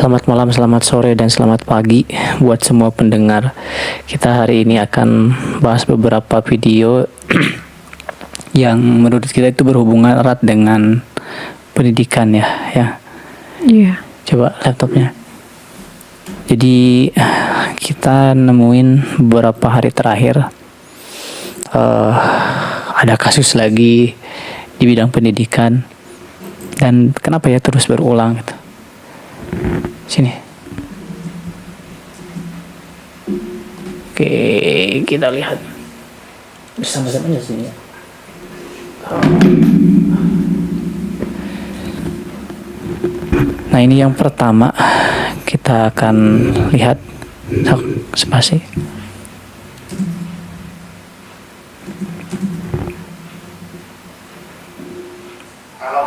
Selamat malam, selamat sore, dan selamat pagi buat semua pendengar. Kita hari ini akan bahas beberapa video yang menurut kita itu berhubungan erat dengan pendidikan ya. Iya. Coba laptopnya. Jadi kita nemuin beberapa hari terakhir ada kasus lagi di bidang pendidikan, dan kenapa ya terus berulang gitu. Sini. Oke, kita lihat bersama-sama aja sini ya. Nah, ini yang pertama kita akan lihat spasi.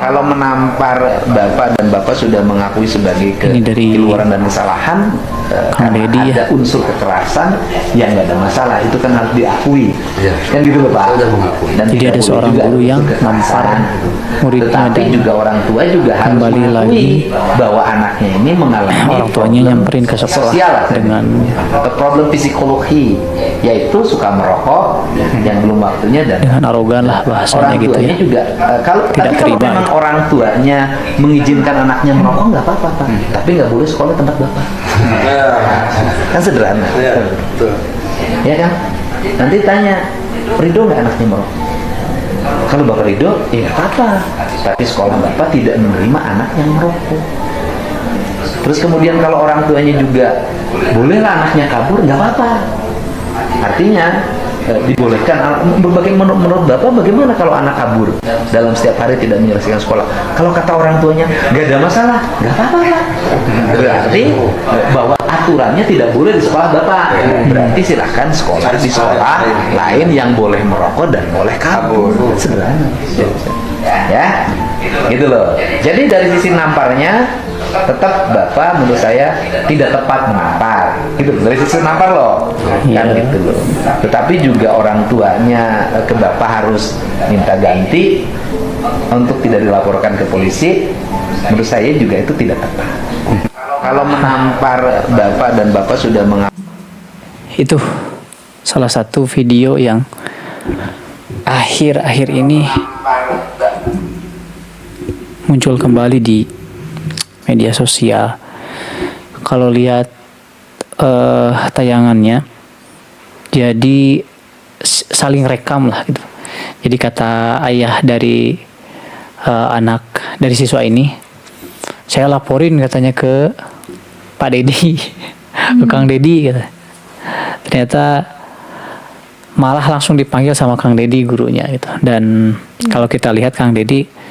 Kalau menampar Bapak dan Bapak sudah mengakui sebagai keluaran dan kesalahan, karena ada unsur kekerasan, ya nggak ada masalah, itu kan harus diakui, kan gitu loh Pak. Dan jadi ada seorang guru yang nampar muridnya, tetapi dan juga orang tua juga harus kembali mengakui lagi bahwa anaknya ini mengalami orang tuanya nyamperin ke sekolah sosial, dengan problem psikologi, yaitu suka merokok yang belum waktunya, dan dengan arogan lah bahasanya orang gitu tuanya ya. juga kalau Tidak kalau terima memang itu. orang tuanya mengizinkan anaknya merokok nggak apa-apa Pak, tapi nggak boleh sekolah tempat Bapak. Kan sederhana. Ya kan? Nanti tanya, Ridho nggak anaknya merokok? Kalau Bapak Ridho, ya nggak apa-apa, tapi sekolah Bapak tidak menerima anak yang merokok. Terus kemudian kalau orang tuanya juga bolehlah anaknya kabur, nggak apa-apa. Artinya dibolehkan. Menurut Bapak bagaimana kalau anak kabur dalam setiap hari tidak menyelesaikan sekolah? Kalau kata orang tuanya nggak ada masalah, nggak apa-apa Pak. Berarti bahwa aturannya tidak boleh di sekolah Bapak. Berarti silakan sekolah di sekolah lain yang boleh merokok dan boleh kabur. Sederhana. Ya, gitu loh. Jadi dari sisi namparnya tetap Bapak menurut saya tidak tepat menampar, gitu dari sisi nampar loh, kan gitu loh. Tetapi juga orang tuanya ke Bapak harus minta ganti untuk tidak dilaporkan ke polisi. Menurut saya juga itu tidak tepat. Kalau menampar Bapak dan Bapak sudah Itu salah satu video yang akhir-akhir ini muncul kembali di media sosial. Kalau lihat tayangannya, jadi saling rekam lah gitu. Jadi kata ayah dari anak dari siswa ini, saya laporin katanya ke Pak Dedi, ke Kang Dedi gitu. Ternyata malah langsung dipanggil sama Kang Dedi gurunya gitu. Dan kalau kita lihat Kang Dedi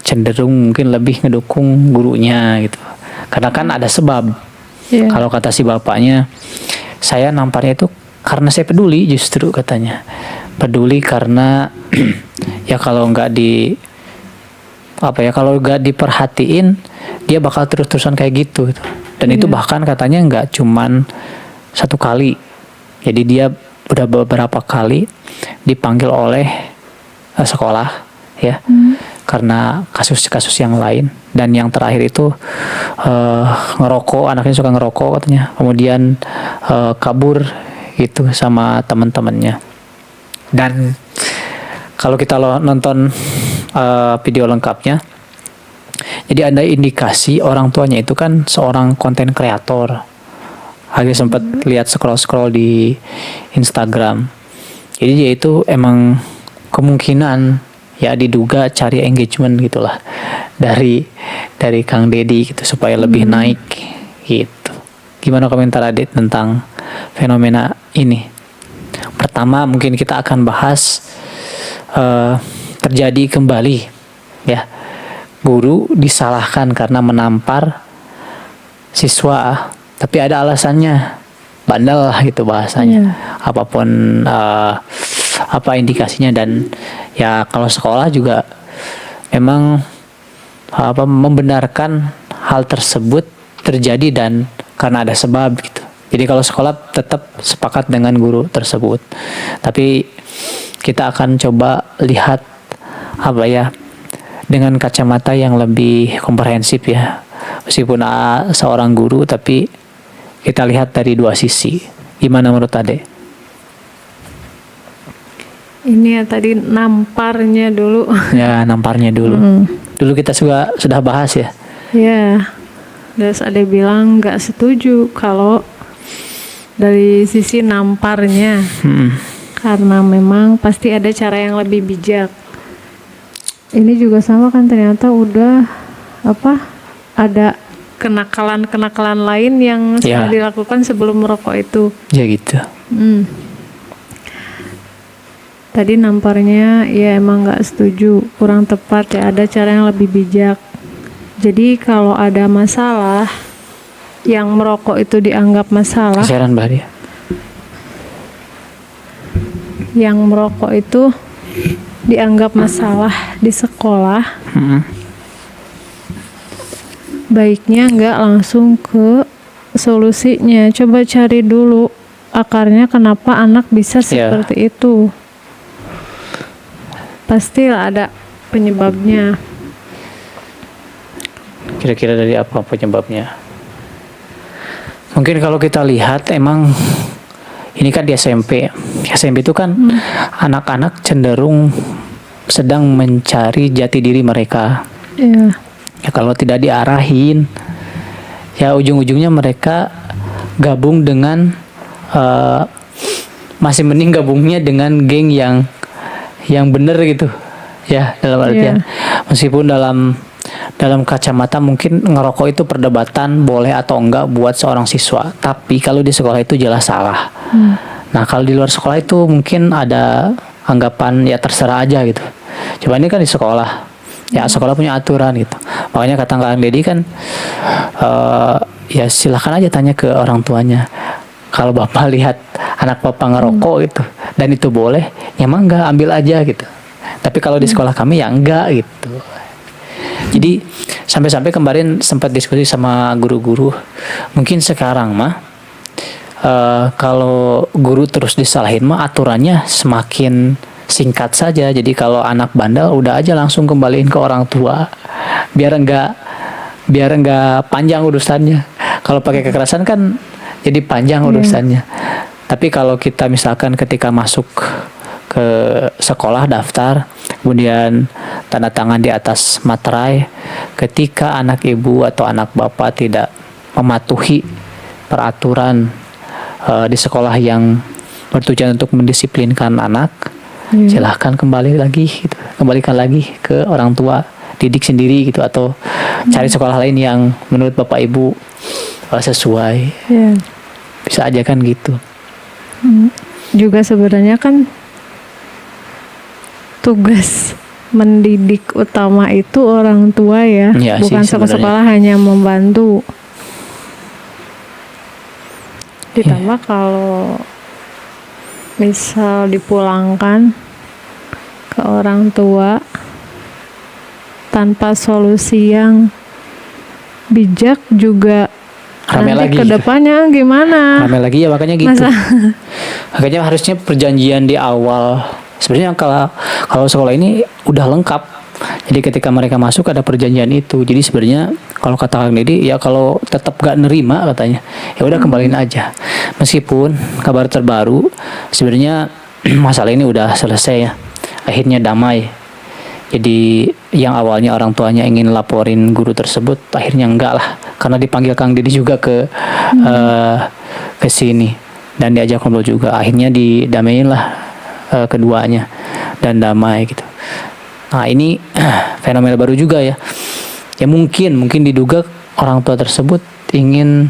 cenderung mungkin lebih ngedukung gurunya gitu, karena kan ada sebab. Kalau kata si bapaknya, saya namparnya itu karena saya peduli, justru katanya peduli karena ya kalau nggak kalau nggak diperhatiin dia bakal terus-terusan kayak gitu. Dan itu bahkan katanya nggak cuman satu kali, jadi dia udah beberapa kali dipanggil oleh sekolah ya, karena kasus-kasus yang lain. Dan yang terakhir itu ngerokok, anaknya suka ngerokok katanya, kemudian kabur gitu sama teman-temannya. Dan kalau kita nonton video lengkapnya, jadi ada indikasi orang tuanya itu kan seorang konten kreator. Agak sempat lihat scroll di Instagram, jadi dia itu emang kemungkinan ya diduga cari engagement gitulah dari Kang Dedi gitu supaya lebih naik gitu. Gimana komentar Adit tentang fenomena ini? Pertama mungkin kita akan bahas terjadi kembali ya, guru disalahkan karena menampar siswa, tapi ada alasannya, bandel gitu bahasanya. Apapun apa indikasinya, dan ya kalau sekolah juga memang membenarkan hal tersebut terjadi dan karena ada sebab gitu. Jadi kalau sekolah tetap sepakat dengan guru tersebut. Tapi kita akan coba lihat dengan kacamata yang lebih komprehensif ya, meskipun seorang guru, tapi kita lihat dari dua sisi. Gimana menurut Ade? Ini ya tadi namparnya dulu. Ya, namparnya dulu. Dulu kita sudah bahas ya. Ya, terus ada bilang nggak setuju kalau dari sisi namparnya, karena memang pasti ada cara yang lebih bijak. Ini juga sama kan, ternyata udah ada kenakalan lain yang sudah dilakukan sebelum merokok itu. Ya gitu. Tadi namparnya ya emang nggak setuju, kurang tepat ya, ada cara yang lebih bijak. Jadi kalau ada masalah yang merokok itu dianggap masalah, Kesiaran Mbak Dia. yang merokok itu dianggap masalah di sekolah, baiknya nggak langsung ke solusinya, coba cari dulu akarnya kenapa anak bisa seperti itu. Pastilah ada penyebabnya. Kira-kira dari apa penyebabnya? Mungkin kalau kita lihat emang ini kan di SMP. SMP itu kan anak-anak cenderung sedang mencari jati diri mereka. Iya. Ya kalau tidak diarahin, ya ujung-ujungnya mereka gabung dengan masih mending gabungnya dengan geng yang bener gitu. Ya, dalam artian meskipun dalam kacamata mungkin ngerokok itu perdebatan boleh atau enggak buat seorang siswa, tapi kalau di sekolah itu jelas salah. Nah kalau di luar sekolah itu mungkin ada anggapan ya terserah aja gitu. Coba ini kan di sekolah, ya sekolah punya aturan gitu. Makanya kata Kang Deddy kan ya silakan aja tanya ke orang tuanya. Kalau bapak lihat anak bapak ngerokok gitu dan itu boleh, ya emang enggak, ambil aja gitu. Tapi kalau di sekolah kami ya enggak gitu. Jadi sampai-sampai kemarin sempat diskusi sama guru-guru, mungkin sekarang mah kalau guru terus disalahin mah aturannya semakin singkat saja. Jadi kalau anak bandel udah aja langsung kembaliin ke orang tua, biar enggak panjang urusannya. Kalau pakai kekerasan kan jadi panjang urusannya. Tapi kalau kita misalkan ketika masuk ke sekolah daftar, kemudian tanda tangan di atas materai, ketika anak ibu atau anak bapak tidak mematuhi peraturan di sekolah yang bertujuan untuk mendisiplinkan anak, silahkan kembalikan lagi ke orang tua, didik sendiri gitu, atau cari sekolah lain yang menurut bapak ibu sesuai. Bisa aja kan gitu. Juga sebenarnya kan tugas mendidik utama itu orang tua ya, bukan sekolah hanya membantu. Ditambah kalau misal dipulangkan ke orang tua tanpa solusi yang bijak juga rame nanti lagi kedepannya gimana? Rame lagi ya, makanya gitu. Makanya harusnya perjanjian di awal. Sebenarnya kalau sekolah ini udah lengkap. Jadi ketika mereka masuk ada perjanjian itu. Jadi sebenarnya kalau kata Kang Deddy ya, kalau tetap gak nerima katanya, ya udah kembaliin aja. Meskipun kabar terbaru sebenarnya masalah ini udah selesai ya. Akhirnya damai. Jadi yang awalnya orang tuanya ingin laporin guru tersebut, akhirnya enggak lah, karena dipanggil Kang Deddy juga ke sini dan diajak ngobrol juga. Akhirnya didamain lah keduanya dan damai gitu. Nah ini fenomena baru juga ya. Ya mungkin diduga orang tua tersebut ingin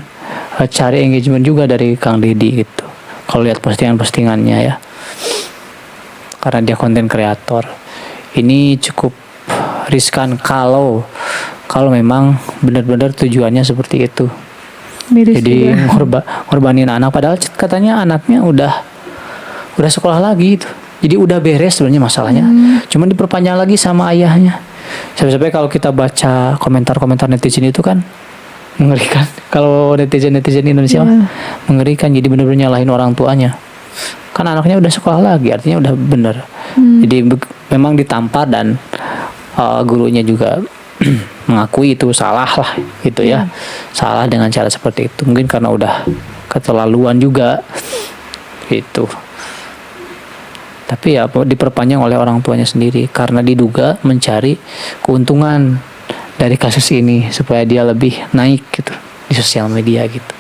cari engagement juga dari Kang Deddy gitu. Kalau lihat postingan-postingannya ya, karena dia konten kreator. Ini cukup riskan kalau memang benar-benar tujuannya seperti itu. Jadi ngorbanin anak, padahal katanya anaknya udah sekolah lagi gitu. Jadi udah beres sebenarnya masalahnya. Cuman diperpanjang lagi sama ayahnya. Sampai-sampai kalau kita baca komentar-komentar netizen itu kan mengerikan. Kalau netizen Indonesia mengerikan. Jadi benar-benar nyalahin orang tuanya. Kan anaknya udah sekolah lagi, artinya udah bener. Jadi memang ditampar dan gurunya juga mengakui itu salah lah gitu ya. Salah dengan cara seperti itu. Mungkin karena udah keterlaluan juga gitu. Tapi ya diperpanjang oleh orang tuanya sendiri karena diduga mencari keuntungan dari kasus ini supaya dia lebih naik gitu di sosial media gitu.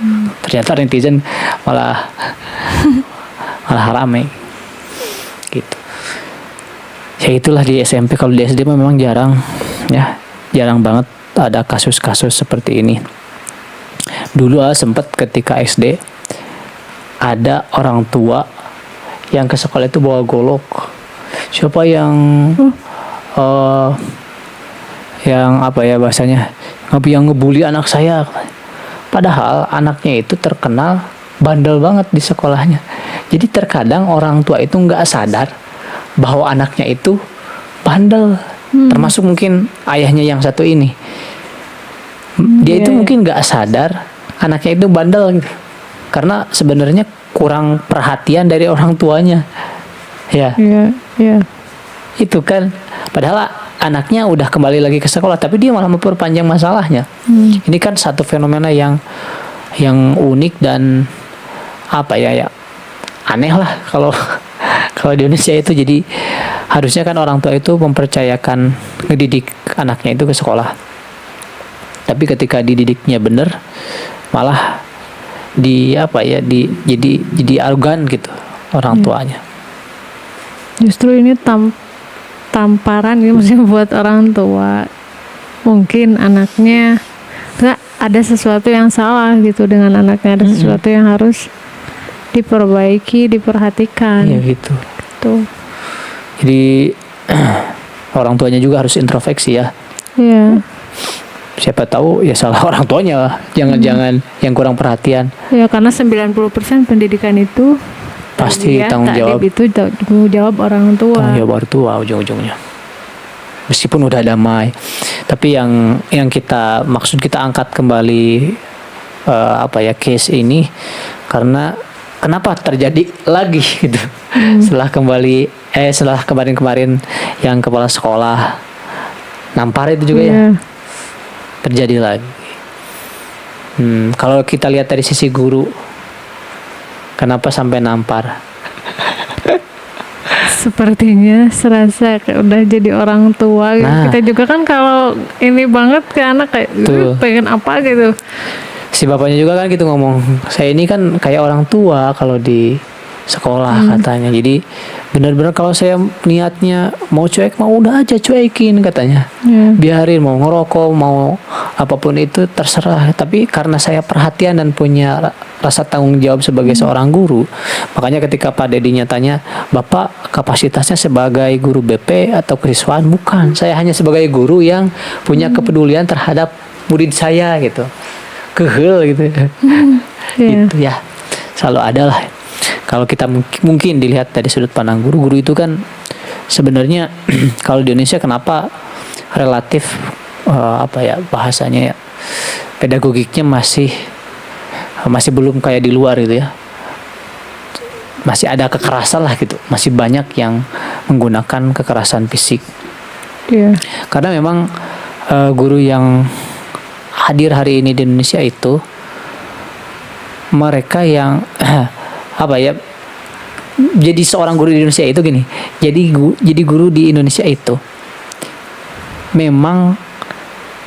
Ternyata netizen malah rame gitu. Ya itulah di SMP. Kalau di SD memang jarang banget ada kasus-kasus seperti ini. Dulu sempat ketika SD ada orang tua yang ke sekolah itu bawa golok. Siapa yang apa ya bahasanya, yang ngebully anak saya. Padahal anaknya itu terkenal bandel banget di sekolahnya. Jadi terkadang orang tua itu nggak sadar bahwa anaknya itu bandel. Termasuk mungkin ayahnya yang satu ini. Dia itu mungkin nggak sadar anaknya itu bandel gitu. Karena sebenarnya kurang perhatian dari orang tuanya. Ya. Itu kan. Padahal anaknya udah kembali lagi ke sekolah, tapi dia malah memperpanjang masalahnya. Ini kan satu fenomena yang unik dan apa ya aneh lah kalau di Indonesia itu. Jadi harusnya kan orang tua itu mempercayakan ngedidik anaknya itu ke sekolah. Tapi ketika dididiknya bener, malah jadi arogan gitu orang tuanya. Justru ini tamparan gitu maksudnya buat orang tua. Mungkin anaknya nggak ada sesuatu yang salah gitu dengan anaknya, ada sesuatu yang harus diperbaiki, diperhatikan. Ya gitu. Tuh. Jadi orang tuanya juga harus introspeksi ya. Iya. Siapa tahu ya salah orang tuanya, jangan-jangan yang kurang perhatian. Ya karena 90% pendidikan itu pasti tanggung jawab itu tanggung jawab orang tua. Tanggung jawab orang tua ujung-ujungnya. Meskipun udah damai, tapi yang kita maksud kita angkat kembali case ini karena kenapa terjadi lagi gitu. Setelah kemarin-kemarin yang kepala sekolah nampar itu juga ya. Terjadi lagi. Kalau kita lihat dari sisi guru, kenapa sampai nampar? Sepertinya serasa kayak udah jadi orang tua gitu. Kita juga kan kalau ini banget ke anak kayak pengen apa gitu. Si bapaknya juga kan gitu ngomong, saya ini kan kayak orang tua kalau di sekolah katanya. Jadi benar-benar kalau saya niatnya mau cuek, mau udah aja cuekin katanya. Biarin mau ngerokok, mau apapun itu terserah. Tapi karena saya perhatian dan punya rasa tanggung jawab sebagai seorang guru, makanya ketika Pak Dedinya tanya, Bapak kapasitasnya sebagai guru BP atau keriswaan? Bukan, saya hanya sebagai guru yang punya kepedulian terhadap murid saya gitu. Kehel gitu. Gitu ya. Selalu ada lah. Kalau kita mungkin dilihat dari sudut pandang guru itu kan sebenarnya kalau di Indonesia kenapa relatif bahasanya ya, pedagogiknya masih belum kayak di luar gitu ya. Masih ada kekerasan lah gitu. Masih banyak yang menggunakan kekerasan fisik. Karena memang guru yang hadir hari ini di Indonesia itu mereka yang jadi seorang guru di Indonesia itu gini. Jadi guru di Indonesia itu memang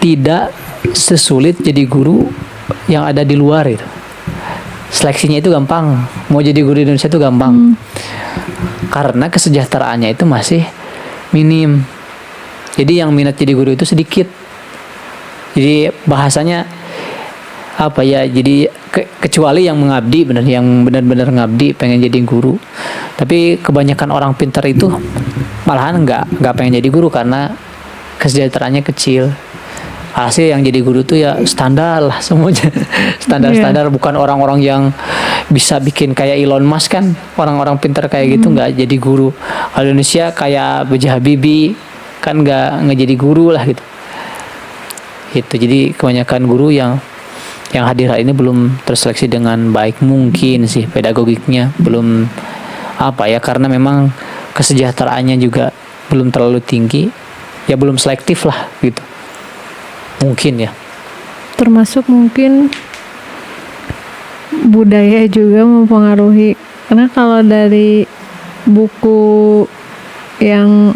tidak sesulit jadi guru yang ada di luar itu. Seleksinya itu gampang. Mau jadi guru di Indonesia itu gampang. Karena kesejahteraannya itu masih minim. Jadi yang minat jadi guru itu sedikit. Jadi bahasanya jadi kecuali yang mengabdi yang benar-benar ngabdi pengen jadi guru. Tapi kebanyakan orang pintar itu malahan nggak pengen jadi guru karena kesejahteraannya kecil. Hasil yang jadi guru tuh ya standar lah semuanya. Standar bukan orang-orang yang bisa bikin kayak Elon Musk kan. Orang-orang pintar kayak gitu nggak jadi guru. Kalau Indonesia kayak B.J. Habibie kan nggak jadi guru lah gitu. Jadi kebanyakan guru yang hadir hari ini belum terseleksi dengan baik mungkin sih, pedagogiknya belum karena memang kesejahteraannya juga belum terlalu tinggi, ya belum selektif lah gitu. mungkin ya. Termasuk mungkin budaya juga mempengaruhi, karena kalau dari buku yang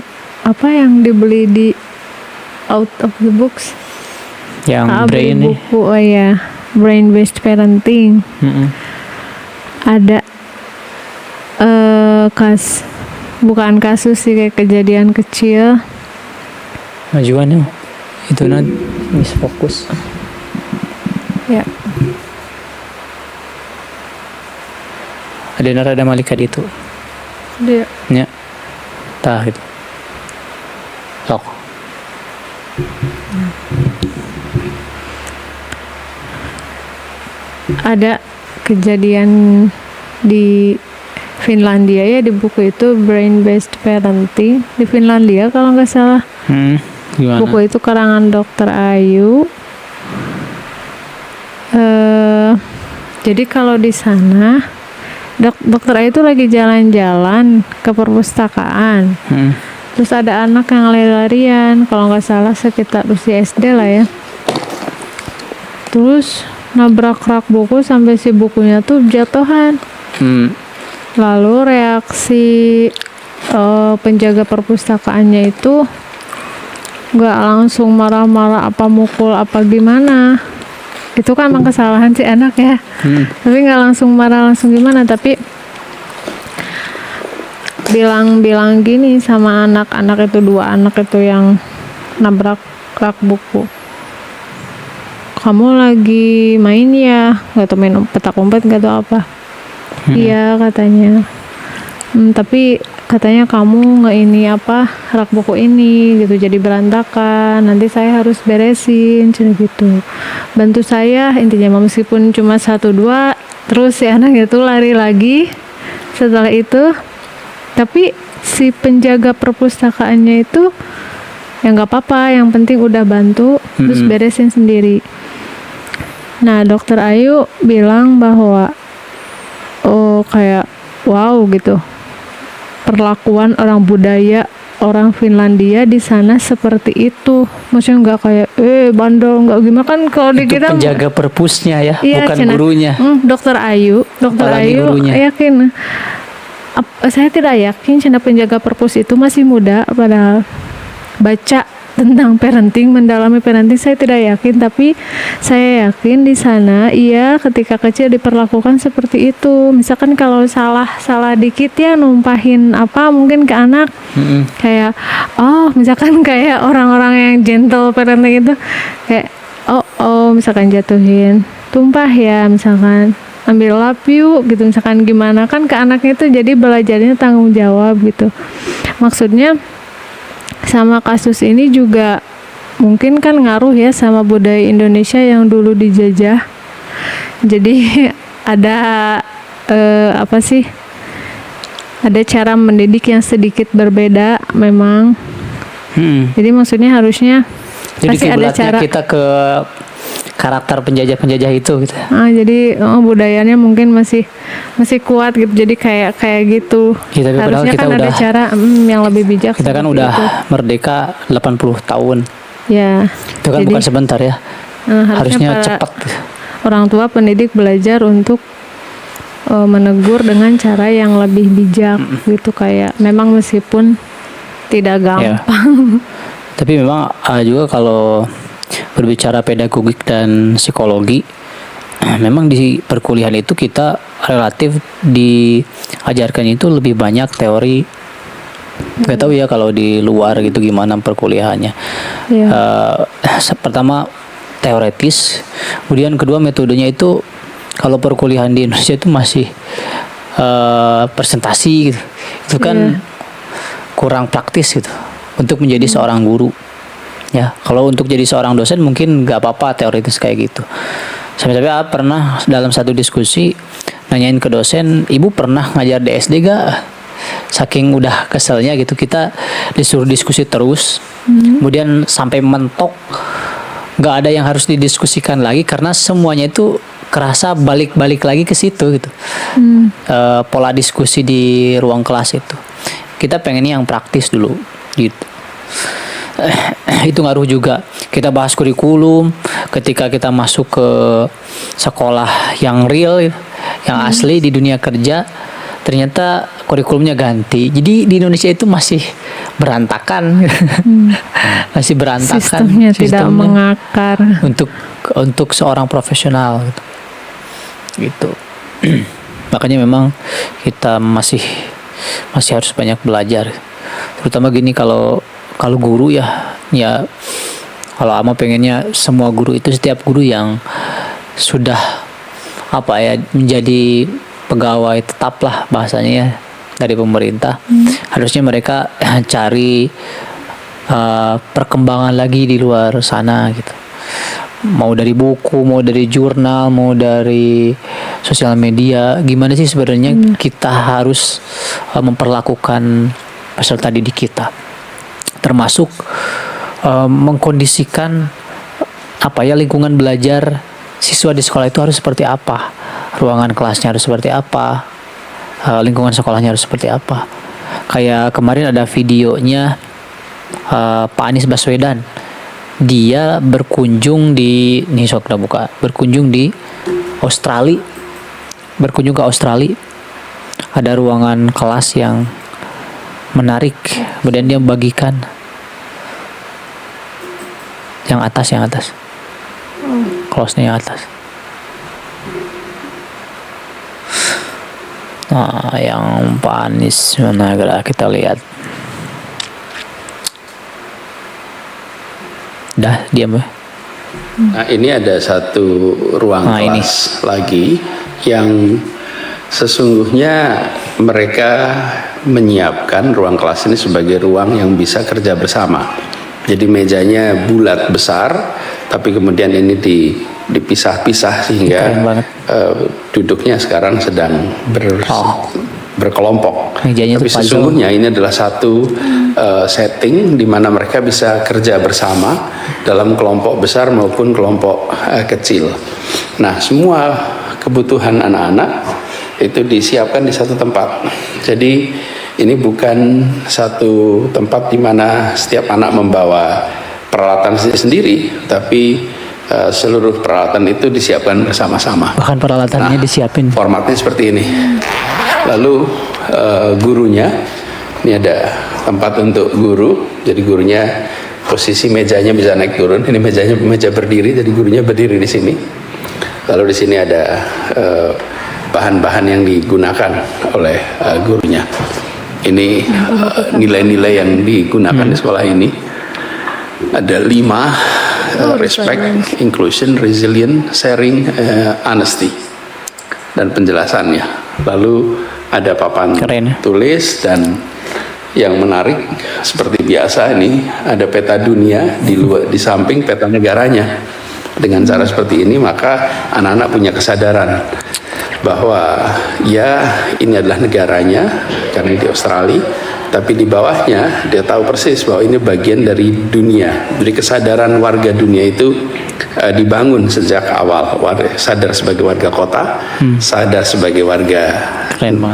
yang dibeli di out of the books, Yang beli brain nih. buku brain based parenting, ada bukan kasus sih, kayak kejadian kecil. Majuannya itu nanti misfokus. Ya, Ada narada malika itu. dia Nya. Tah gitu. Sok. ada kejadian di Finlandia ya, di buku itu brain based parenting di Finlandia kalau nggak salah. Gimana? Buku itu karangan Dr. Ayu. Jadi kalau di sana Dokter Ayu itu lagi jalan-jalan ke perpustakaan. Terus ada anak yang lari-larian, kalau nggak salah sekitar usia SD lah ya. Terus nabrak rak buku sampai si bukunya tuh jatuhan. Lalu reaksi penjaga perpustakaannya itu nggak langsung marah-marah apa mukul apa gimana. Itu kan emang kesalahan si anak ya. Tapi nggak langsung marah langsung gimana, tapi bilang gini sama anak-anak itu, dua anak itu yang nabrak rak buku. Kamu lagi main ya? Nggak tahu main petak umpet nggak tahu apa. Iya katanya. Tapi katanya kamu rak buku ini gitu jadi berantakan. Nanti saya harus beresin gitu. Bantu saya intinya, meskipun cuma 1-2. Terus si anak itu lari lagi setelah itu. Tapi si penjaga perpustakaannya itu ya nggak apa-apa, yang penting udah bantu terus beresin sendiri. Nah, Dokter Ayu bilang bahwa kayak wow gitu, perlakuan budaya orang Finlandia di sana seperti itu. Maksudnya nggak kayak bandel, nggak gimana kan kalau di Itu kita penjaga perpusnya ya, iya, bukan Cina. gurunya. Dokter Ayu Gurunya. yakin. Saya tidak yakin Cina penjaga perpus itu masih muda, padahal baca tentang parenting, mendalami parenting saya tidak yakin, tapi saya yakin di sana ketika kecil diperlakukan seperti itu. Misalkan kalau salah dikit ya numpahin mungkin ke anak, kayak misalkan kayak orang-orang yang gentle parenting itu kayak misalkan jatuhin tumpah ya, misalkan ambil lap yuk gitu, misalkan gimana kan ke anaknya itu, jadi belajarnya tanggung jawab gitu. Maksudnya sama kasus ini juga mungkin kan ngaruh ya sama budaya Indonesia yang dulu dijajah. Jadi ada ada cara mendidik yang sedikit berbeda memang. Jadi maksudnya harusnya Jadi pasti ada cara kita ke karakter penjajah itu gitu. Jadi budayanya mungkin masih kuat gitu. Jadi kayak gitu. Ya, tapi harusnya kita kan udah, ada cara yang lebih bijak. Kita kan udah merdeka 80 tahun. Ya. Itu kan bukan sebentar ya. Harusnya cepat. Orang tua pendidik belajar untuk menegur dengan cara yang lebih bijak gitu, kayak memang meskipun tidak gampang. Tapi memang juga kalau berbicara pedagogik dan psikologi, memang di perkuliahan itu kita relatif diajarkan itu lebih banyak teori. Gak tahu ya kalau di luar gitu gimana perkuliahannya. Pertama teoretis, kemudian kedua metodenya itu kalau perkuliahan di Indonesia itu masih presentasi gitu. Itu kan kurang praktis gitu untuk menjadi seorang guru. Ya, kalau untuk jadi seorang dosen mungkin nggak apa-apa teoritis kayak gitu. Sampai-sampai pernah dalam satu diskusi nanyain ke dosen, ibu pernah ngajar di SD gak? Saking udah keselnya gitu, kita disuruh diskusi terus, kemudian sampai mentok, nggak ada yang harus didiskusikan lagi karena semuanya itu kerasa balik-balik lagi ke situ gitu. Pola diskusi di ruang kelas itu, kita pengennya yang praktis dulu gitu. itu ngaruh juga. Kita bahas kurikulum, ketika kita masuk ke sekolah yang real, yang asli di dunia kerja, ternyata kurikulumnya ganti. Jadi di Indonesia itu masih berantakan, masih berantakan. Sistemnya tidak mengakar. Untuk seorang profesional gitu. Makanya memang kita masih harus banyak belajar. Terutama gini, kalau guru ya kalau Ama pengennya semua guru itu, setiap guru yang sudah menjadi pegawai tetap lah bahasanya ya dari pemerintah, harusnya mereka cari perkembangan lagi di luar sana gitu. Mau dari buku, mau dari jurnal, mau dari sosial media, gimana sih sebenarnya kita harus memperlakukan peserta didik kita, termasuk mengkondisikan lingkungan belajar siswa di sekolah itu harus seperti apa, ruangan kelasnya harus seperti apa, lingkungan sekolahnya harus seperti apa. Kayak kemarin ada videonya Pak Anies Baswedan, dia berkunjung di Australia, berkunjung ke Australia. Ada ruangan kelas yang menarik, kemudian dia bagikan yang atas, kelasnya yang atas. Nah, yang Pak Anies mana kita lihat. Dah diam ya. Nah, ini ada satu ruang kelas lagi yang sesungguhnya mereka menyiapkan ruang kelas ini sebagai ruang yang bisa kerja bersama. Jadi mejanya bulat besar, tapi kemudian ini dipisah-pisah sehingga duduknya sekarang sedang berkelompok. Mejanya tapi sesungguhnya ini adalah satu setting di mana mereka bisa kerja bersama dalam kelompok besar maupun kelompok kecil. Nah, semua kebutuhan anak-anak itu disiapkan di satu tempat. Jadi ini bukan satu tempat di mana setiap anak membawa peralatan sendiri, tapi seluruh peralatan itu disiapkan bersama-sama. Bahkan peralatannya disiapin. Formatnya seperti ini. Lalu gurunya, ini ada tempat untuk guru. Jadi gurunya posisi mejanya bisa naik turun. Ini meja berdiri, jadi gurunya berdiri di sini. Lalu di sini ada bahan-bahan yang digunakan oleh gurunya. Ini nilai-nilai yang digunakan di sekolah ini. Ada 5, respect, inclusion, resilient, sharing, honesty, dan penjelasannya. Lalu ada papan tulis, dan yang menarik seperti biasa ini ada peta dunia di samping peta negaranya. Dengan cara seperti ini maka anak-anak punya kesadaran bahwa ya ini adalah negaranya karena di Australia, tapi di bawahnya dia tahu persis bahwa ini bagian dari dunia. Jadi kesadaran warga dunia itu dibangun sejak awal, sadar sebagai warga kota, sadar sebagai warga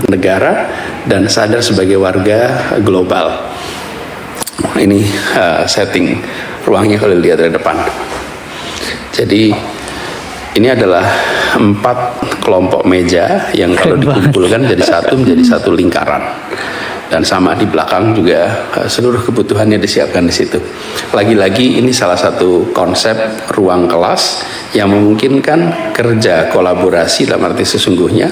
negara, dan sadar sebagai warga global. Ini setting ruangnya kalau dilihat dari depan. Jadi ini adalah 4 kelompok meja yang kalau dikumpulkan menjadi satu lingkaran. Dan sama di belakang juga seluruh kebutuhannya disiapkan di situ. Lagi-lagi ini salah satu konsep ruang kelas yang memungkinkan kerja kolaborasi dalam arti sesungguhnya,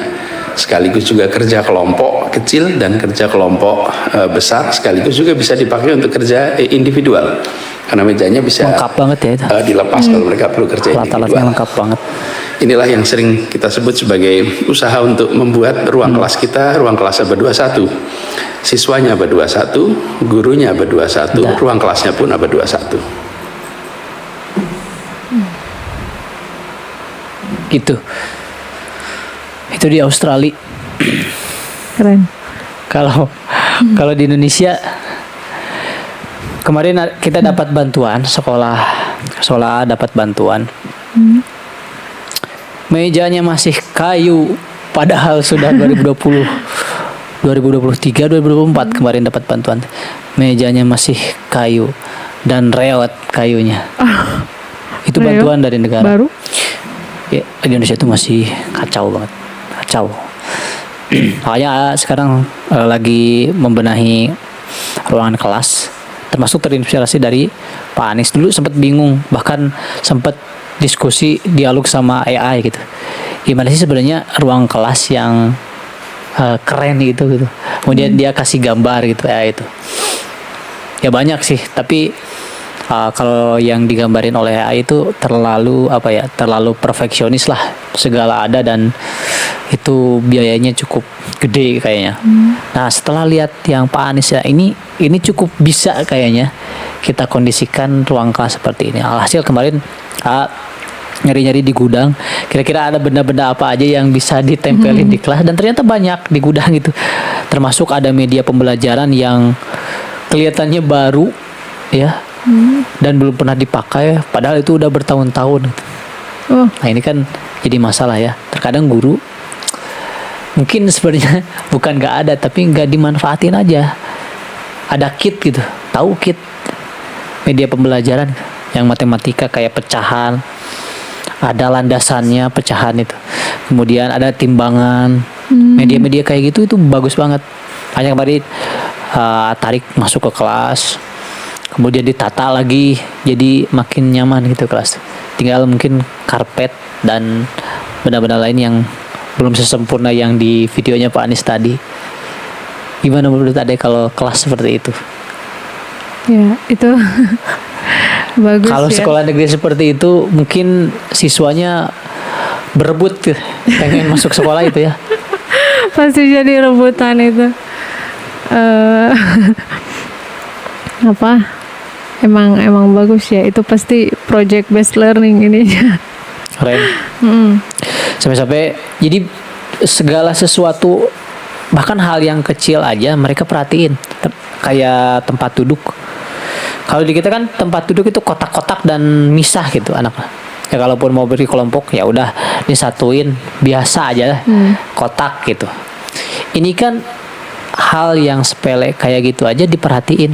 sekaligus juga kerja kelompok kecil dan kerja kelompok besar, sekaligus juga bisa dipakai untuk kerja individual. Karena mejanya bisa lengkap banget ya itu. Dilepas kalau mereka perlu kerja individual. Alat-alatnya lengkap banget. Inilah yang sering kita sebut sebagai usaha untuk membuat ruang kelas kita ruang kelas abad 21. Siswanya abad 21, gurunya abad 21, ruang kelasnya pun abad 21. Gitu. Itu di Australia. Keren. Kalau di Indonesia kemarin kita dapat bantuan, sekolah dapat bantuan. Mejanya masih kayu, padahal sudah 2020, 2023, 2024 kemarin dapat bantuan. Mejanya masih kayu. dan reot kayunya. Itu reot? bantuan dari negara. Baru? Ya, di Indonesia itu masih kacau banget, kacau. Makanya sekarang lagi membenahi ruangan kelas, termasuk terinspirasi dari Pak Anies. Dulu sempat bingung, bahkan sempat diskusi dialog sama AI gitu. Gimana sih sebenarnya ruang kelas yang keren gitu. Kemudian dia kasih gambar gitu AI itu. Ya banyak sih, tapi kalau yang digambarin oleh AI itu terlalu terlalu perfeksionis lah, segala ada, dan itu biayanya cukup gede kayaknya. Nah setelah lihat yang Pak Anies ya, ini cukup bisa kayaknya kita kondisikan ruang kelas seperti ini. Alhasil kemarin nyari-nyari di gudang, kira-kira ada benda-benda apa aja yang bisa ditempelin di kelas, dan ternyata banyak di gudang itu. Termasuk ada media pembelajaran yang kelihatannya baru ya, dan belum pernah dipakai, padahal itu udah bertahun-tahun. Nah ini kan jadi masalah ya. Terkadang guru mungkin sebenarnya bukan nggak ada, tapi nggak dimanfaatin aja. Ada kit gitu, tahu kit media pembelajaran yang matematika kayak pecahan, ada landasannya pecahan itu, kemudian ada timbangan, media-media kayak gitu itu bagus banget. Hanya kemarin tarik masuk ke kelas, kemudian ditata lagi jadi makin nyaman gitu kelas. Tinggal mungkin karpet dan benda-benda lain yang belum sesempurna yang di videonya Pak Anies tadi. Gimana menurut Ade kalau kelas seperti itu? Ya itu bagus. Kalau ya. sekolah negeri seperti itu mungkin siswanya berebut pengen masuk sekolah itu ya. Pasti jadi rebutan itu. Emang bagus ya, itu pasti project based learning ininya. Keren. Sampai-sampai jadi segala sesuatu, bahkan hal yang kecil aja mereka perhatiin. Kayak tempat duduk. Kalau di kita kan tempat duduk itu kotak-kotak dan misah gitu anaknya. Ya kalaupun mau beri kelompok ya udah disatuin, biasa aja lah, kotak gitu. Ini kan hal yang sepele kayak gitu aja diperhatiin.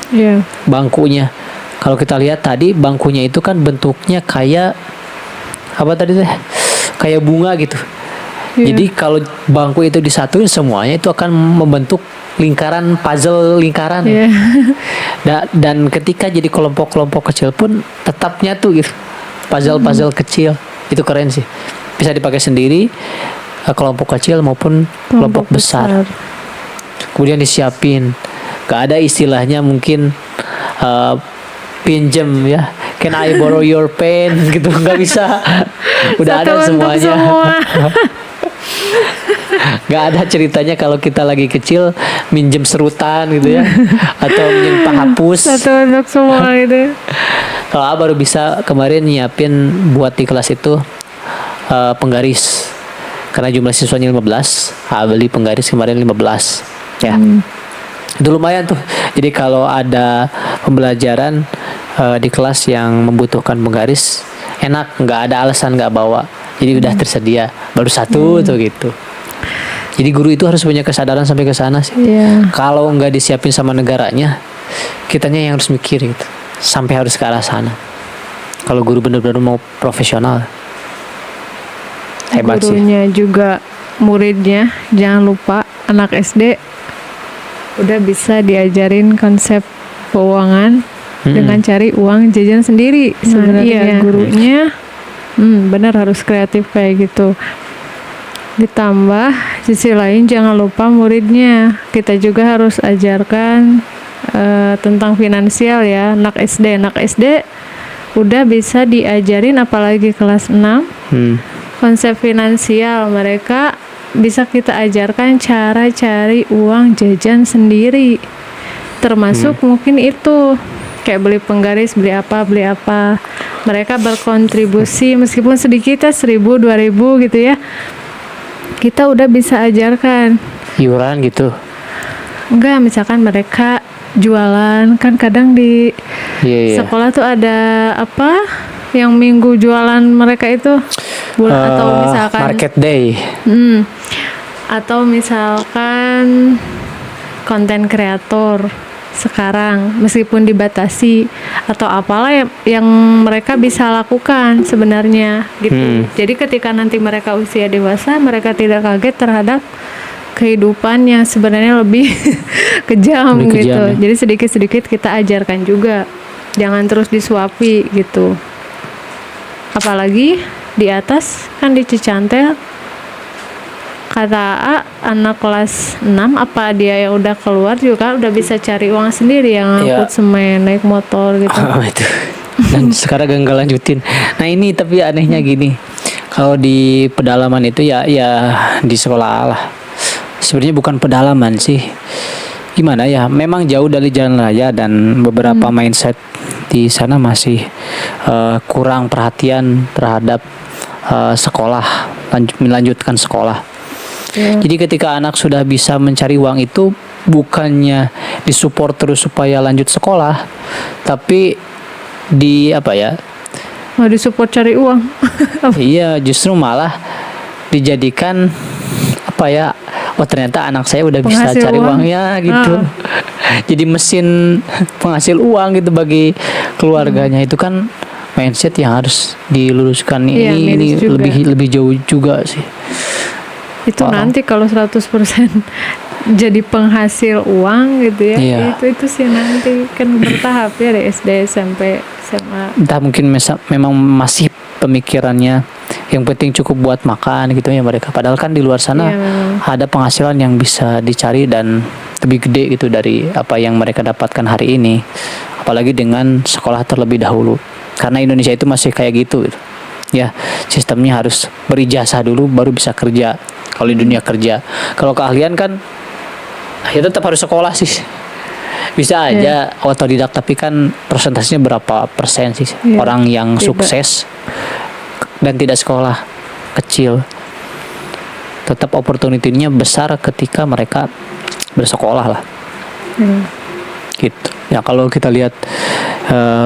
Yeah. Bangkunya, kalau kita lihat tadi bangkunya itu kan bentuknya kayak apa tadi teh? Kayak bunga gitu. Yeah. Jadi kalau bangku itu disatuin semuanya itu akan membentuk lingkaran, puzzle lingkaran. Yeah. Dan ketika jadi kelompok-kelompok kecil pun tetap nyatu gitu. Puzzle-puzzle kecil. Itu keren sih. Bisa dipakai sendiri kelompok kecil maupun kelompok besar. Kemudian disiapin. Gak ada istilahnya mungkin pinjem ya. Can I borrow your pen gitu, nggak bisa. Udah Satu ada untuk semuanya. semua. Gak ada ceritanya kalau kita lagi kecil minjem serutan gitu ya, atau minjem penghapus. Satu untuk semua gitu. Kalau A baru bisa kemarin nyiapin buat di kelas itu penggaris, karena jumlah siswanya 15. A beli penggaris kemarin 15 ya. Itu lumayan tuh. Jadi kalau ada pembelajaran di kelas yang membutuhkan penggaris, enak, nggak ada alasan nggak bawa. Jadi udah tersedia, baru satu tuh gitu. Jadi guru itu harus punya kesadaran sampai ke sana sih. Yeah. Kalau nggak disiapin sama negaranya, kitanya yang harus mikir gitu, sampai harus ke arah sana. Kalau guru benar-benar mau profesional, hebat sih. Gurunya juga muridnya, jangan lupa anak SD udah bisa diajarin konsep keuangan dengan cari uang jajan sendiri. Sebenarnya gurunya benar harus kreatif kayak gitu. Ditambah sisi lain jangan lupa muridnya, kita juga harus ajarkan tentang finansial ya. Anak SD udah bisa diajarin, apalagi kelas 6 konsep finansial. Mereka bisa kita ajarkan cara cari uang jajan sendiri, termasuk mungkin itu kayak beli penggaris, beli apa. Mereka berkontribusi meskipun sedikit ya, 1.000, 2.000 gitu ya, kita udah bisa ajarkan. Iuran gitu. Enggak, misalkan mereka jualan, kan kadang di sekolah tuh ada apa yang minggu jualan mereka itu, atau misalkan market day. Atau misalkan konten kreator sekarang, meskipun dibatasi atau apalah yang mereka bisa lakukan sebenarnya gitu. Jadi ketika nanti mereka usia dewasa, mereka tidak kaget terhadap kehidupan yang sebenarnya lebih kejam, Lebih kejam, gitu. ya. Jadi sedikit-sedikit kita ajarkan juga, jangan terus disuapi gitu. Apalagi di atas kan di Cicantel, kata A, anak kelas 6 apa dia yang udah keluar juga udah bisa cari uang sendiri, yang Iya. ngangkut semen, naik motor gitu. Oh, itu. Dan sekarang gak lanjutin. Nah ini tapi anehnya gini, kalau di pedalaman itu ya di sekolah lah. Sebenarnya bukan pedalaman sih. Gimana ya? Memang jauh dari jalan raya dan beberapa mindset di sana masih kurang perhatian terhadap sekolah, melanjutkan sekolah. Iya. Jadi ketika anak sudah bisa mencari uang itu bukannya disupport terus supaya lanjut sekolah, tapi di apa ya? Mau disupport cari uang. Iya, justru malah dijadikan apa ya? Oh ternyata anak saya udah bisa Penghasil cari uang. uang ya gitu. Jadi mesin penghasil uang gitu bagi keluarganya. Itu kan mindset yang harus diluruskan. Iya, Ini miris juga. lebih jauh juga sih. Itu Wow. nanti kalau 100% jadi penghasil uang gitu ya. Iya. Itu sih nanti kan bertahap ya dari SD, SMP, SMA. Entah mungkin memang masih pemikirannya yang penting cukup buat makan gitu ya mereka. Padahal kan di luar sana Iya, memang. ada penghasilan yang bisa dicari dan lebih gede gitu dari apa yang mereka dapatkan hari ini. Apalagi dengan sekolah terlebih dahulu. Karena Indonesia itu masih kayak gitu. Ya, sistemnya harus berijazah dulu baru bisa kerja. Kalau di dunia kerja, kalau keahlian kan ya tetap harus sekolah sih. Bisa aja otodidak, tapi kan persentasenya berapa persen sih Iya, orang yang beda. sukses dan tidak sekolah, kecil. Tetap opportunity-nya besar ketika mereka bersekolah lah. Gitu. Ya kalau kita lihat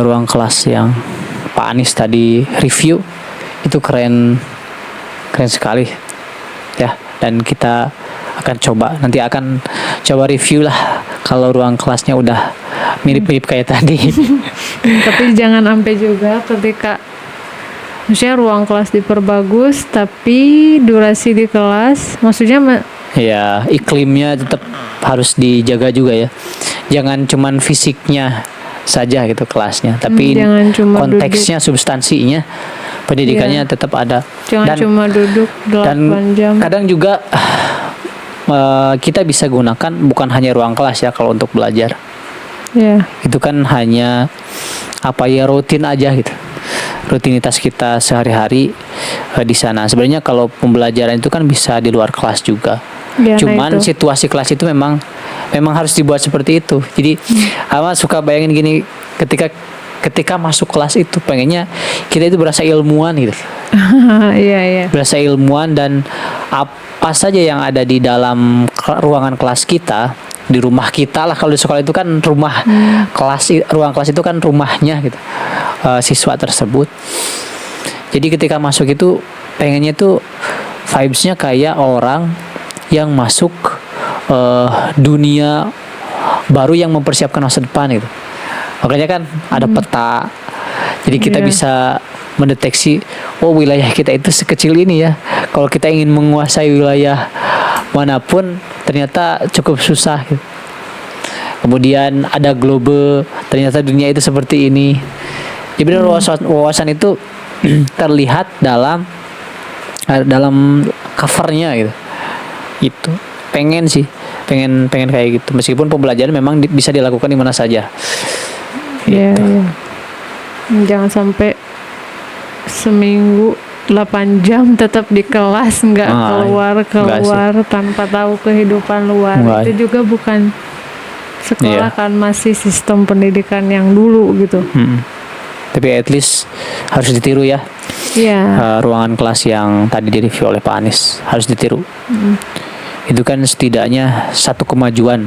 ruang kelas yang Pak Anies tadi review itu keren sekali ya, dan kita akan coba review lah kalau ruang kelasnya udah mirip-mirip kayak tadi. Tapi jangan sampai juga ketika maksudnya ruang kelas diperbagus tapi durasi di kelas maksudnya Ya, iklimnya tetap harus dijaga juga ya. Jangan cuman fisiknya saja gitu kelasnya, tapi jangan cuma konteksnya, substansinya, pendidikannya tetap ada. jangan Dan cuma duduk 8 jam. kadang juga kita bisa gunakan bukan hanya ruang kelas ya kalau untuk belajar. Ya. Itu kan hanya apa ya, rutin aja gitu. Rutinitas kita sehari-hari di sana. Sebenarnya kalau pembelajaran itu kan bisa di luar kelas juga. Ya, Cuman nah itu. situasi kelas itu memang harus dibuat seperti itu. Jadi Ama suka bayangin gini, ketika masuk kelas itu pengennya kita itu berasa ilmuwan gitu. Iya. Berasa ilmuwan, dan apa saja yang ada di dalam ruangan kelas kita, di rumah kita lah. Kalau di sekolah itu kan rumah ruang kelas itu kan rumahnya gitu, siswa tersebut. Jadi ketika masuk itu pengennya tuh vibes-nya kayak orang yang masuk dunia baru yang mempersiapkan masa depan gitu. Makanya kan ada peta. Jadi kita Iya. bisa mendeteksi, oh wilayah kita itu sekecil ini ya. Kalau kita ingin menguasai wilayah manapun ternyata cukup susah gitu. Kemudian ada globe, ternyata dunia itu seperti ini. Jadi benar wawasan itu terlihat dalam covernya gitu. Itu pengen kayak gitu. Meskipun pembelajaran memang bisa dilakukan di mana saja. Iya, Gitu. iya. Jangan sampai seminggu 8 jam tetap di kelas, nggak Enggak keluar tanpa tahu kehidupan luar. Enggak. Itu juga bukan sekolah Iya. kan, masih sistem pendidikan yang dulu gitu. Tapi at least harus ditiru ya. Iya. Ruangan kelas yang tadi direview oleh Pak Anies harus ditiru. Itu kan setidaknya satu kemajuan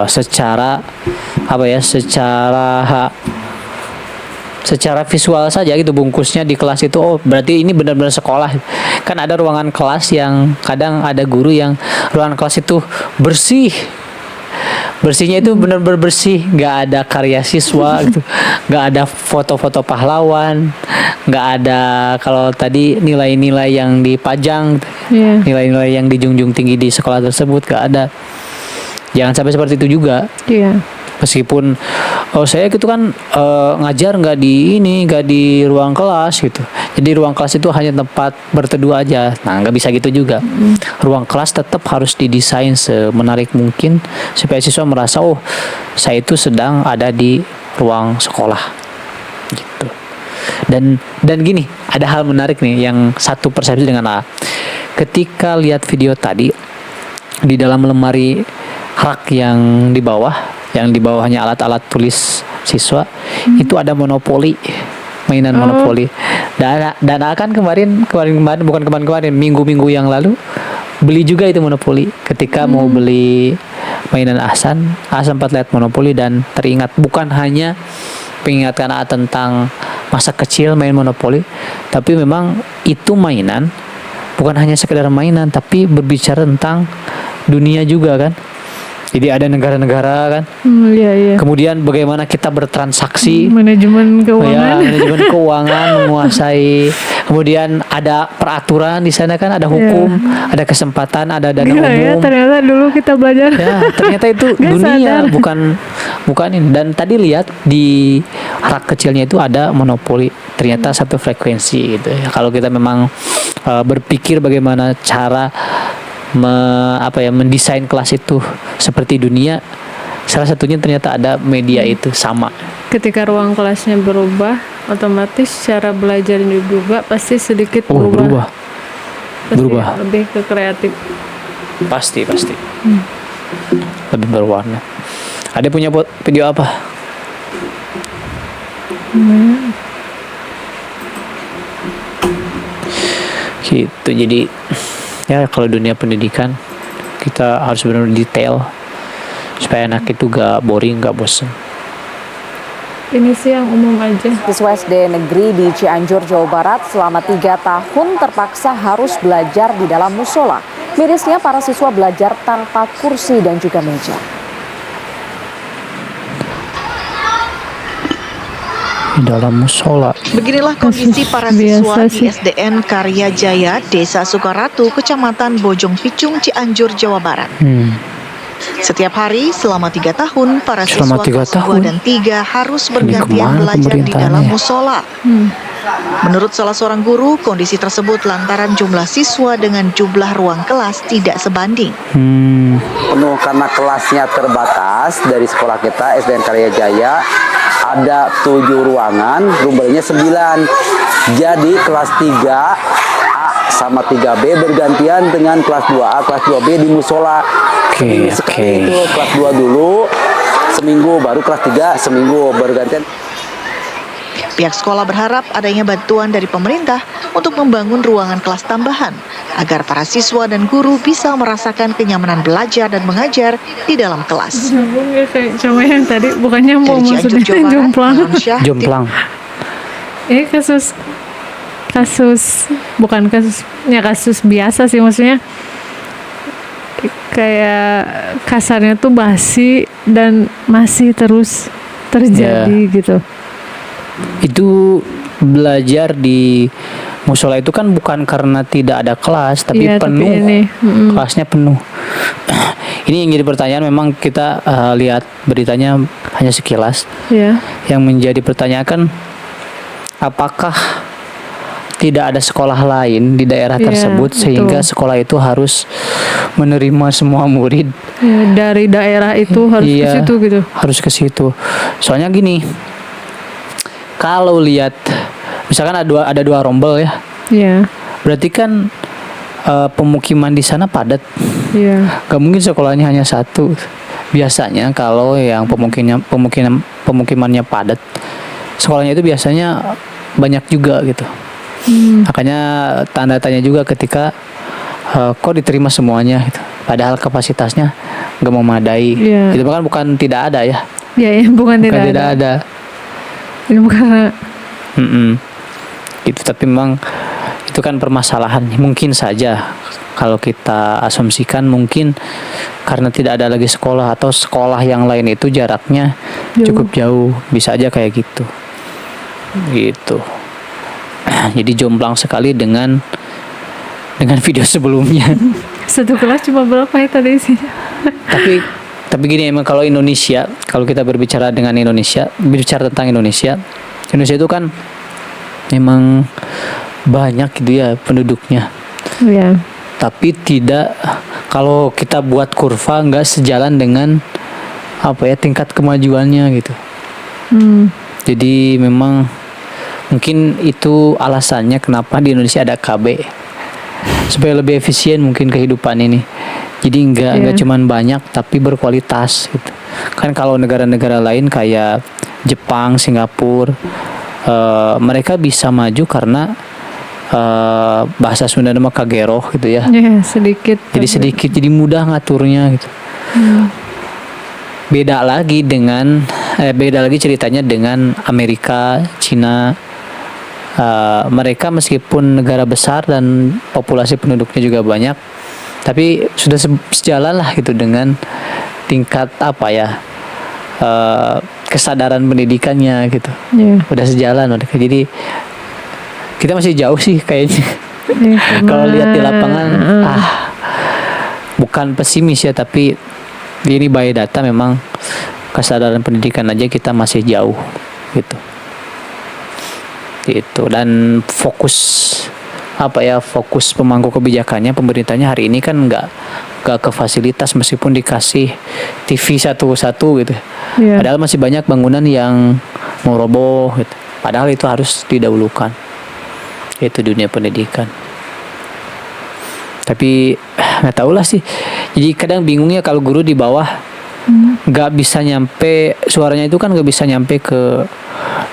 secara apa ya, secara visual saja gitu. Bungkusnya di kelas itu, oh berarti ini benar-benar sekolah. Kan ada ruangan kelas yang kadang ada guru yang ruangan kelas itu bersih Bersihnya itu benar-benar bersih, nggak ada karya siswa gitu, nggak ada foto-foto pahlawan, nggak ada kalau tadi nilai-nilai yang dipajang, Iya. nilai-nilai yang dijunjung tinggi di sekolah tersebut nggak ada. Jangan sampai seperti itu juga. Iya. Meskipun saya gitu kan ngajar nggak di ruang kelas gitu. Jadi ruang kelas itu hanya tempat berteduh aja. Nah nggak bisa gitu juga. Ruang kelas tetap harus didesain semenarik mungkin supaya siswa merasa saya itu sedang ada di ruang sekolah gitu. Dan gini, ada hal menarik nih yang satu persepsi dengan A. Ketika lihat video tadi di dalam lemari rak yang di bawahnya alat-alat tulis siswa itu ada monopoli, mainan monopoli. Dan akan kemarin bukan kemarin minggu-minggu yang lalu beli juga itu monopoli ketika mau beli mainan Ahsan sempat lihat monopoli dan teringat, bukan hanya mengingatkan tentang masa kecil main monopoli, tapi memang itu mainan bukan hanya sekedar mainan tapi berbicara tentang dunia juga kan. Jadi ada negara-negara kan. Iya. Kemudian bagaimana kita bertransaksi. Manajemen keuangan. Ya, manajemen keuangan menguasai. Kemudian ada peraturan di sana kan, ada hukum, ada kesempatan, ada dana Gila ya, umum. ternyata dulu kita belajar. Ya, ternyata itu Nggak dunia, sadar. bukan ini. Dan tadi lihat di rak kecilnya itu ada monopoli. Ternyata satu frekuensi gitu ya. Kalau kita memang berpikir bagaimana cara mendesain kelas itu seperti dunia, salah satunya ternyata ada media itu sama. Ketika ruang kelasnya berubah, otomatis cara belajarnya juga pasti sedikit Berubah. Pasti Berubah. lebih ke kreatif. Pasti. Lebih berwarna. Ada punya video apa? Gitu. Jadi ya kalau dunia pendidikan kita harus benar-benar detail supaya anak itu gak boring, gak bosen. Ini sih yang umum aja. Siswa SD negeri di Cianjur, Jawa Barat selama 3 tahun terpaksa harus belajar di dalam musola. Mirisnya para siswa belajar tanpa kursi dan juga meja. Di dalam musola. Beginilah kondisi para siswa di SDN Karya Jaya, Desa Sukaratu, Kecamatan Bojong Picung, Cianjur, Jawa Barat. Setiap hari selama 3 tahun, para siswa kelas 2 dan 3 harus bergantian belajar di dalam musola. Menurut salah seorang guru, kondisi tersebut lantaran jumlah siswa dengan jumlah ruang kelas tidak sebanding. Penuh karena kelasnya terbatas. Dari sekolah kita SDN Karya Jaya ada 7 ruangan, rumahnya 9. Jadi kelas 3A sama 3B bergantian dengan kelas 2A, kelas 2B di musola. Sekali itu kelas 2 dulu seminggu, baru kelas 3 seminggu bergantian. Pihak sekolah berharap adanya bantuan dari pemerintah untuk membangun ruangan kelas tambahan agar para siswa dan guru bisa merasakan kenyamanan belajar dan mengajar di dalam kelas. Kayak cuma yang tadi bukannya mau Dari Cianjur, maksudnya Jawa Barat, jomplang. Manon Syah, Jomplang. Ini kasus biasa sih, maksudnya kayak kasarnya tuh basi dan masih terus terjadi gitu. Itu belajar di musola itu kan bukan karena tidak ada kelas, tapi Iya, penuh. tapi ini, Kelasnya penuh. Ini yang jadi pertanyaan, memang kita lihat beritanya hanya sekilas. Iya. Yang menjadi pertanyaan kan, apakah tidak ada sekolah lain di daerah Iya, tersebut sehingga betul. sekolah itu harus menerima semua murid. Ya, dari daerah itu harus ke situ gitu. Harus ke situ. Soalnya gini, kalau lihat misalkan ada dua rombel ya, Iya. berarti kan pemukiman di sana padat. Iya. Gak mungkin sekolahnya hanya satu. Biasanya kalau yang pemukimannya padat, sekolahnya itu biasanya banyak juga gitu. Makanya tanda tanya juga ketika kok diterima semuanya gitu. Padahal kapasitasnya gak memadai. Iya. Itu kan bukan tidak ada ya. Ya, bukan tidak ada. Ini bukan. Gitu, tapi memang Itu kan permasalahan. Mungkin saja kalau kita asumsikan mungkin karena tidak ada lagi sekolah atau sekolah yang lain itu jaraknya cukup jauh, bisa aja kayak gitu. Gitu. Jadi jomplang sekali dengan video sebelumnya. Satu kelas cuma berapa ya tadi sih? Tapi gini, emang kalau Indonesia, kalau kita berbicara tentang Indonesia itu kan memang banyak gitu ya penduduknya. Iya. Tapi tidak, kalau kita buat kurva nggak sejalan dengan tingkat kemajuannya gitu. Jadi memang mungkin itu alasannya kenapa di Indonesia ada KB, supaya lebih efisien mungkin kehidupan ini. Jadi nggak cuman banyak tapi berkualitas gitu. Kan kalau negara-negara lain kayak Jepang, Singapura, mereka bisa maju karena bahasa Sunda nama kageroh gitu ya. Sedikit. Jadi sedikit, jadi mudah ngaturnya gitu. Beda lagi ceritanya dengan Amerika, Cina. Mereka meskipun negara besar dan populasi penduduknya juga banyak, tapi sudah sejalan lah gitu dengan tingkat kesadaran pendidikannya gitu. Udah sejalan mereka. Jadi kita masih jauh sih kayaknya. Kalau lihat di lapangan, bukan pesimis ya, tapi ini by data memang kesadaran pendidikan aja kita masih jauh gitu. Gitu. Dan fokus pemangku kebijakannya, pemerintahnya hari ini kan nggak ke fasilitas, meskipun dikasih TV satu-satu gitu. Padahal masih banyak bangunan yang mau roboh gitu. Padahal itu harus didahulukan. Itu dunia pendidikan. Tapi nggak tahu lah sih. Jadi kadang bingungnya kalau guru di bawah nggak bisa nyampe, suaranya itu kan nggak bisa nyampe ke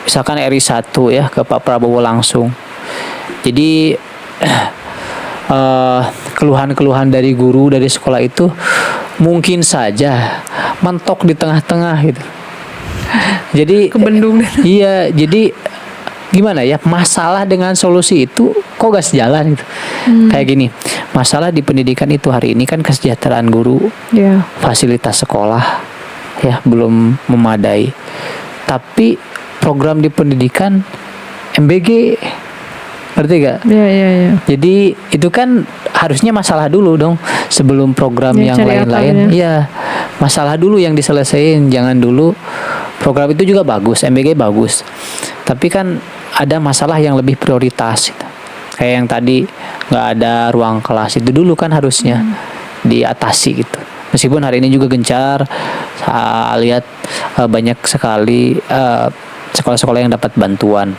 misalkan RI 1 ya, ke Pak Prabowo langsung. Jadi keluhan-keluhan dari guru dari sekolah itu mungkin saja mentok di tengah-tengah gitu. Jadi kebendung. Iya, jadi gimana ya, masalah dengan solusi itu kok gak sejalan gitu. Kayak gini, masalah di pendidikan itu hari ini kan kesejahteraan guru, fasilitas sekolah ya belum memadai. Tapi program di pendidikan MBG, ngerti gak? Iya. Jadi itu kan harusnya masalah dulu dong sebelum program yang lain-lain. Iya, masalah dulu yang diselesaikan, jangan dulu. Program itu juga bagus, MBG bagus, tapi kan ada masalah yang lebih prioritas gitu. Kayak yang tadi nggak ada ruang kelas, itu dulu kan harusnya diatasi gitu. Meskipun hari ini juga gencar, saya lihat banyak sekali sekolah-sekolah yang dapat bantuan.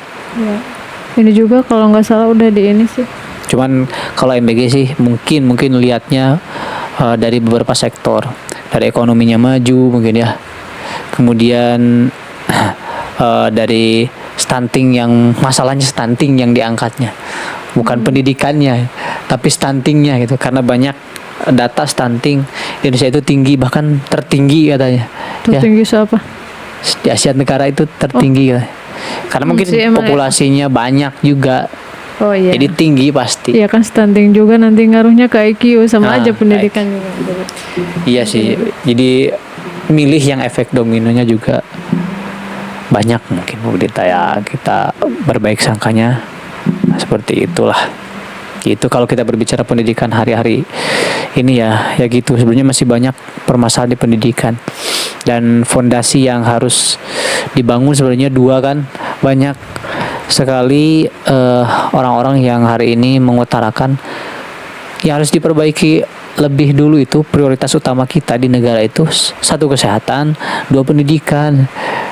Ini juga kalau nggak salah udah di ini sih. Cuman kalau MBG sih mungkin lihatnya dari beberapa sektor, dari ekonominya maju mungkin ya. Kemudian dari stunting, yang masalahnya stunting yang diangkatnya, bukan pendidikannya, tapi stuntingnya gitu. Karena banyak data stunting Indonesia itu tinggi, bahkan tertinggi katanya. Tertinggi siapa? Di Asia Tenggara itu tertinggi katanya. Karena mungkin populasinya banyak juga. Jadi tinggi pasti. Iya kan, stunting juga nanti ngaruhnya ke IQ, sama aja pendidikan juga. Iya sih. Jadi milih yang efek dominonya juga banyak, mungkin kita berbaik sangkanya seperti itulah. Gitu kalau kita berbicara pendidikan hari-hari ini ya gitu. Sebenarnya masih banyak permasalahan di pendidikan, dan fondasi yang harus dibangun sebenarnya dua kan. Banyak sekali orang-orang yang hari ini mengutarakan yang harus diperbaiki lebih dulu, itu prioritas utama kita di negara itu satu kesehatan, dua pendidikan.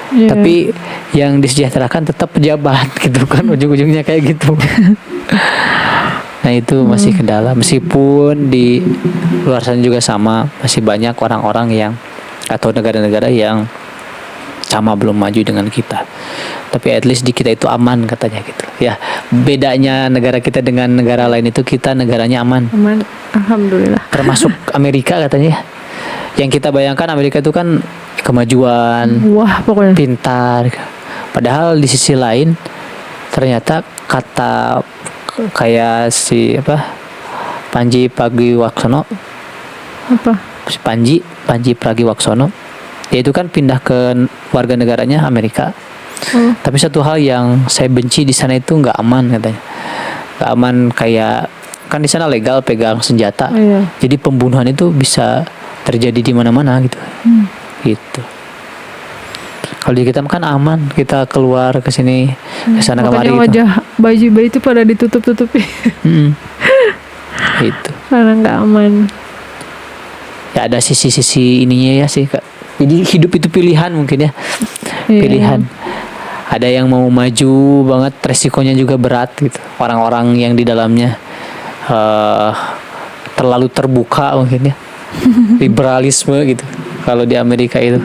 Tapi yang disejahterakan tetap pejabat gitu kan, ujung-ujungnya kayak gitu. Nah itu masih kendala, meskipun di luar sana juga sama, masih banyak orang-orang yang atau negara-negara yang sama belum maju dengan kita. Tapi at least di kita itu aman katanya gitu. Ya, bedanya negara kita dengan negara lain itu kita negaranya aman. Aman, alhamdulillah. Termasuk Amerika katanya. Yang kita bayangkan Amerika itu kan kemajuan, pokoknya pintar. Padahal di sisi lain ternyata kata kayak si Panji Pragiwaksono, si Panji Pragiwaksono, dia itu kan pindah ke warga negaranya Amerika. Tapi satu hal yang saya benci di sana itu nggak aman katanya, nggak aman, kayak kan di sana legal pegang senjata, jadi pembunuhan itu bisa terjadi di mana-mana gitu. Gitu. Kalau di kita kan aman, kita keluar ke sini, ke sana kemari. Makanya wajah bayi-bayi itu pada ditutup-tutupi. Gitu. Karena nggak aman. Ya ada sisi-sisi ininya ya sih Kak. Jadi hidup itu pilihan mungkin ya. Pilihan. Ada yang mau maju banget, resikonya juga berat gitu. Orang-orang yang di dalamnya terlalu terbuka mungkin ya. Liberalisme gitu. Kalau di Amerika itu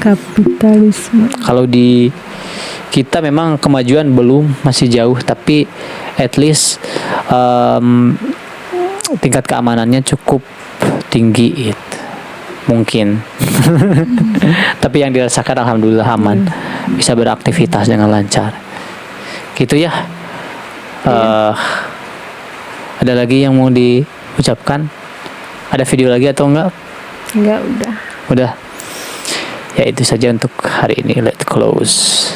Kapitalisme. kalau di kita memang kemajuan belum, masih jauh, tapi at least tingkat keamanannya cukup tinggi gitu. Mungkin. Tapi yang dirasakan alhamdulillah aman, bisa beraktivitas dengan lancar gitu ya. Ada lagi yang mau diucapkan? Ada video lagi atau enggak? Enggak, udah. Ya itu saja untuk hari ini. Let's close.